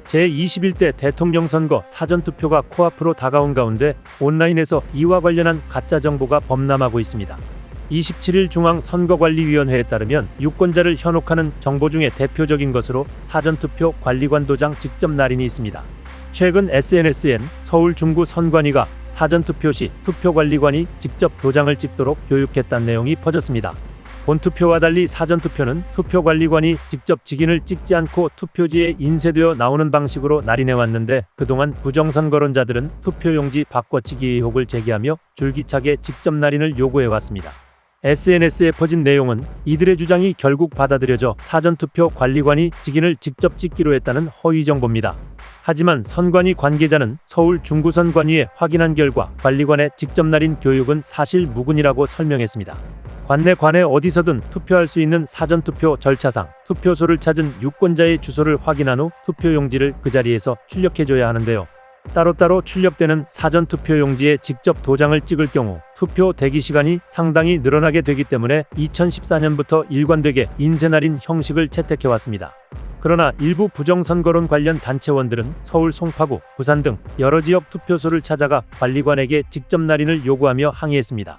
제21대 대통령 선거 사전투표가 코앞으로 다가온 가운데 온라인에서 이와 관련한 가짜 정보가 범람하고 있습니다. 27일 중앙선거관리위원회에 따르면 유권자를 현혹하는 정보 중에 대표적인 것으로 사전투표 관리관 도장 직접 날인이 있습니다. 최근 SNS엔 서울 중구 선관위가 사전투표 시 투표관리관이 직접 도장을 찍도록 교육했다는 내용이 퍼졌습니다. 본투표와 달리 사전투표는 투표관리관이 직접 직인을 찍지 않고 투표지에 인쇄되어 나오는 방식으로 날인해왔는데, 그동안 부정선거론자들은 투표용지 바꿔치기 의혹을 제기하며 줄기차게 직접 날인을 요구해왔습니다. SNS에 퍼진 내용은 이들의 주장이 결국 받아들여져 사전투표 관리관이 직인을 직접 찍기로 했다는 허위 정보입니다. 하지만 선관위 관계자는 서울 중구선관위에 확인한 결과 관리관의 직접 날인 교육은 사실 무근이라고 설명했습니다. 관내 어디서든 투표할 수 있는 사전투표 절차상 투표소를 찾은 유권자의 주소를 확인한 후 투표용지를 그 자리에서 출력해줘야 하는데요. 따로따로 출력되는 사전투표용지에 직접 도장을 찍을 경우 투표 대기시간이 상당히 늘어나게 되기 때문에 2014년부터 일관되게 인쇄날인 형식을 채택해왔습니다. 그러나 일부 부정선거론 관련 단체원들은 서울 송파구, 부산 등 여러 지역 투표소를 찾아가 관리관에게 직접 날인을 요구하며 항의했습니다.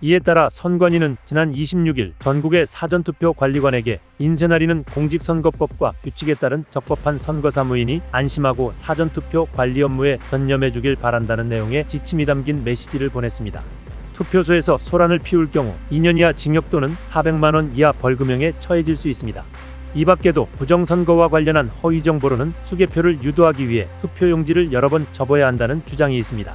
이에 따라 선관위는 지난 26일 전국의 사전투표 관리관에게 인쇄날인은 공직선거법과 규칙에 따른 적법한 선거사무인이 안심하고 사전투표 관리 업무에 전념해주길 바란다는 내용의 지침이 담긴 메시지를 보냈습니다. 투표소에서 소란을 피울 경우 2년 이하 징역 또는 400만 원 이하 벌금형에 처해질 수 있습니다. 이 밖에도 부정선거와 관련한 허위 정보로는 수개표를 유도하기 위해 투표용지를 여러 번 접어야 한다는 주장이 있습니다.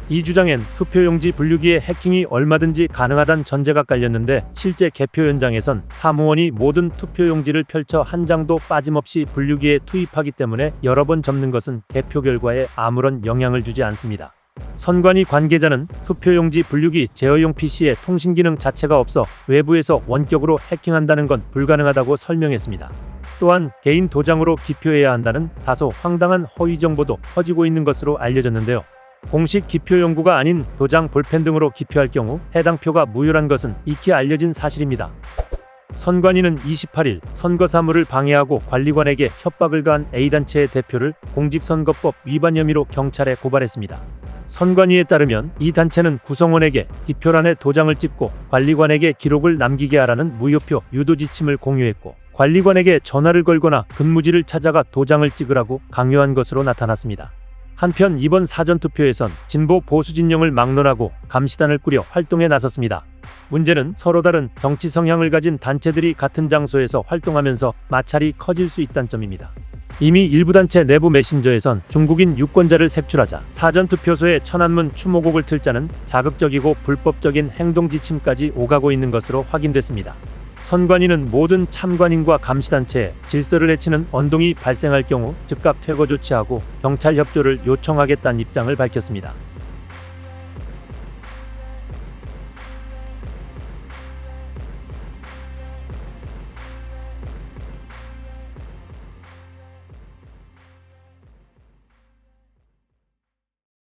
이 주장엔 투표용지 분류기에 해킹이 얼마든지 가능하다는 전제가 깔렸는데, 실제 개표 현장에선 사무원이 모든 투표용지를 펼쳐 한 장도 빠짐없이 분류기에 투입하기 때문에 여러 번 접는 것은 개표 결과에 아무런 영향을 주지 않습니다. 선관위 관계자는 투표용지 분류기 제어용 PC에 통신 기능 자체가 없어 외부에서 원격으로 해킹한다는 건 불가능하다고 설명했습니다. 또한 개인 도장으로 기표해야 한다는 다소 황당한 허위 정보도 퍼지고 있는 것으로 알려졌는데요. 공식 기표 용구가 아닌 도장, 볼펜 등으로 기표할 경우 해당 표가 무효란 것은 익히 알려진 사실입니다. 선관위는 28일 선거사무를 방해하고 관리관에게 협박을 가한 A단체의 대표를 공직선거법 위반 혐의로 경찰에 고발했습니다. 선관위에 따르면 이 단체는 구성원에게 기표란에 도장을 찍고 관리관에게 기록을 남기게 하라는 무효표 유도 지침을 공유했고, 관리관에게 전화를 걸거나 근무지를 찾아가 도장을 찍으라고 강요한 것으로 나타났습니다. 한편 이번 사전투표에선 진보 보수 진영을 막론하고 감시단을 꾸려 활동에 나섰습니다. 문제는 서로 다른 정치 성향을 가진 단체들이 같은 장소에서 활동하면서 마찰이 커질 수 있다는 점입니다. 이미 일부 단체 내부 메신저에선 중국인 유권자를 색출하자 사전투표소에 천안문 추모곡을 틀자는 자극적이고 불법적인 행동 지침까지 오가고 있는 것으로 확인됐습니다. 선관위는 모든 참관인과 감시단체에 질서를 해치는 언동이 발생할 경우 즉각 퇴거 조치하고 경찰 협조를 요청하겠다는 입장을 밝혔습니다.